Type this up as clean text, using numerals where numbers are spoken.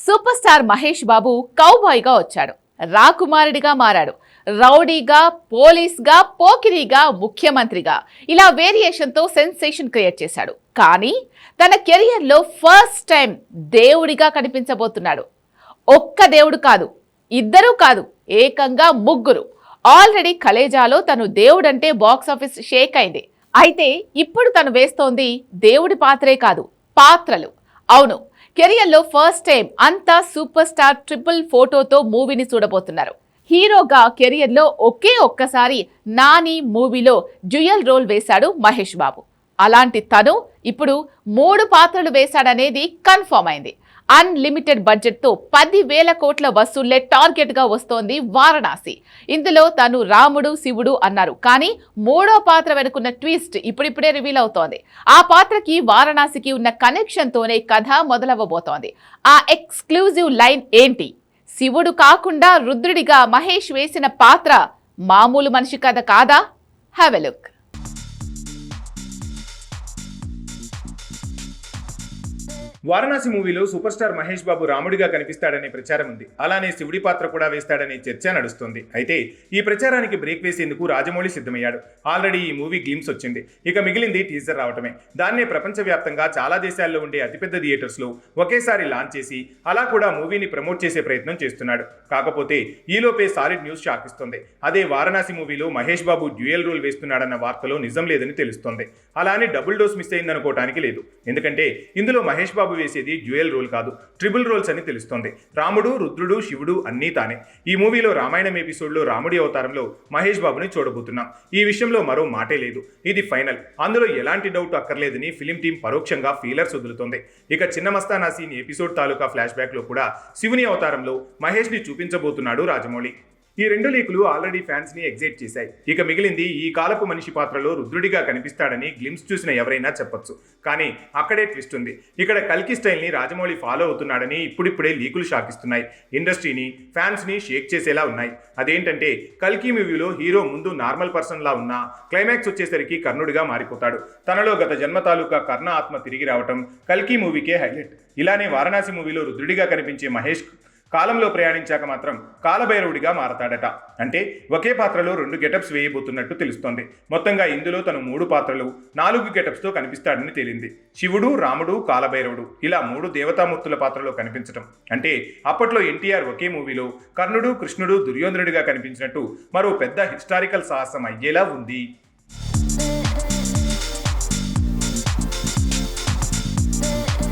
Super star Mahesh Babu కౌబాయ్గా వచ్చాడు, రాకుమారుడిగా మారాడు, రౌడీగా, పోలీస్గా, పోకిరీగా, ముఖ్యమంత్రిగా ఇలా వేరియేషన్తో సెన్సేషన్ క్రియేట్ చేశాడు. కానీ తన కెరియర్లో ఫస్ట్ టైం దేవుడిగా కనిపించబోతున్నాడు. ఒక్క దేవుడు కాదు, ఇద్దరు కాదు, ఏకంగా ముగ్గురు. ఆల్రెడీ కలేజాలో తను దేవుడంటే బాక్సాఫీస్ షేక్ అయింది. అయితే ఇప్పుడు తను వేస్తోంది దేవుడి పాత్రే కాదు, పాత్రలు. అవును, కెరియర్లో ఫస్ట్ టైం అంతా సూపర్ స్టార్ ట్రిపుల్ ఫోటోతో మూవీని చూడబోతున్నారు. హీరోగా కెరియర్లో ఒక్కసారి నాని మూవీలో డ్యూయల్ రోల్ వేశాడు మహేష్ బాబు. అలాంటి తను ఇప్పుడు 3 పాత్రలు వేశాడనేది కన్ఫర్మ్ అయింది. అన్లిమిటెడ్ బడ్జెట్తో 10,000 కోట్ల వసూళ్లే టార్గెట్గా వస్తోంది వారణాసి. ఇందులో తను రాముడు, శివుడు అన్నారు, కానీ 3వ పాత్ర వెనుకున్న ట్విస్ట్ ఇప్పుడిప్పుడే రివీల్ అవుతోంది. ఆ పాత్రకి వారణాసికి ఉన్న కనెక్షన్తోనే కథ మొదలవ్వబోతోంది. ఆ ఎక్స్క్లూజివ్ లైన్ ఏంటి? శివుడు కాకుండా రుద్రుడిగా మహేష్ వేసిన పాత్ర మామూలు మనిషి కథ కాదా? Have a look. వారణాసి మూవీలో సూపర్ స్టార్ మహేష్ బాబు రాముడిగా కనిపిస్తాడనే ప్రచారం ఉంది. అలానే శివుడి పాత్ర కూడా వేస్తాడనే చర్చ నడుస్తుంది. అయితే ఈ ప్రచారానికి బ్రేక్ వేసేందుకు రాజమౌళి సిద్ధమయ్యాడు. ఆల్రెడీ ఈ మూవీ గ్లిమ్స్ వచ్చింది, ఇక మిగిలింది టీజర్ రావటమే. దాన్నే ప్రపంచవ్యాప్తంగా చాలా దేశాల్లో ఉండే అతిపెద్ద థియేటర్స్లో ఒకేసారి లాంచ్ చేసి అలా కూడా మూవీని ప్రమోట్ చేసే ప్రయత్నం చేస్తున్నాడు. కాకపోతే ఈలోపే సాలిడ్ న్యూస్ షాకిస్తుంది. అదే వారణాసి మూవీలో మహేష్ బాబు డ్యూయల్ రోల్ వేస్తున్నాడన్న వార్తలో నిజం లేదని తెలుస్తోంది. అలా అని డబుల్ డోస్ మిస్ అయిందనుకోవటానికి లేదు. ఎందుకంటే ఇందులో మహేష్ బాబు వేసేది డ్యూయల్ రోల్ కాదు, ట్రిపుల్ రోల్స్ అని తెలుస్తోంది. రాముడు, రుద్రుడు, శివుడు అన్నీ తానే. ఈ మూవీలో రామాయణం ఎపిసోడ్లో రాముడి అవతారంలో మహేష్ బాబుని చూడబోతున్నాం. ఈ విషయంలో మరో మాటే లేదు, ఇది ఫైనల్. అందులో ఎలాంటి డౌట్ అక్కర్లేదని ఫిలిం టీం పరోక్షంగా ఫీలర్స్ వదులుతోంది. ఇక చిన్న మస్తానా సీన్ ఎపిసోడ్ తాలూకా ఫ్లాష్ బ్యాక్ లో కూడా శివుని అవతారంలో మహేష్ ని చూపించబోతున్నాడు రాజమౌళి. ఈ 2 లీకులు ఆల్రెడీ ఫ్యాన్స్ ని ఎగ్జైట్ చేశాయి. ఇక మిగిలింది ఈ కాలపు మనిషి పాత్రలో రుద్రుడిగా కనిపిస్తాడని గ్లిమ్స్ చూసిన ఎవరైనా చెప్పొచ్చు. కానీ అక్కడే ట్విస్ట్ ఉంది. ఇక్కడ కల్కి స్టైల్ ని రాజమౌళి ఫాలో అవుతున్నాడని ఇప్పుడిప్పుడే లీకులు షాకిస్తున్నాయి. ఇండస్ట్రీని, ఫ్యాన్స్ ని షేక్ చేసేలా ఉన్నాయి. అదేంటంటే కల్కి మూవీలో హీరో ముందు నార్మల్ పర్సన్ లా ఉన్నా క్లైమాక్స్ వచ్చేసరికి కర్ణుడిగా మారిపోతాడు. తనలో గత జన్మ తాలూకా కర్ణ ఆత్మ తిరిగి రావటం కల్కి మూవీకే హైలైట్. ఇలానే వారణాసి మూవీలో రుద్రుడిగా కనిపించే మహేష్ కాలంలో ప్రయాణించాక మాత్రం కాలభైరవుడిగా మారతాడట. అంటే ఒకే పాత్రలో 2 గెటప్స్ వేయబోతున్నట్టు తెలుస్తోంది. మొత్తంగా ఇందులో తను 3 పాత్రలు 4 గెటప్స్తో కనిపిస్తాడని తేలింది. శివుడు, రాముడు, కాలభైరవుడు ఇలా 3 దేవతామూర్తుల పాత్రలో కనిపించటం అంటే అప్పట్లో ఎన్టీఆర్ ఒకే మూవీలో కర్ణుడు, కృష్ణుడు, దుర్యోధనుడిగా కనిపించినట్టు మరో పెద్ద హిస్టారికల్ సాహసం అయ్యేలా ఉంది.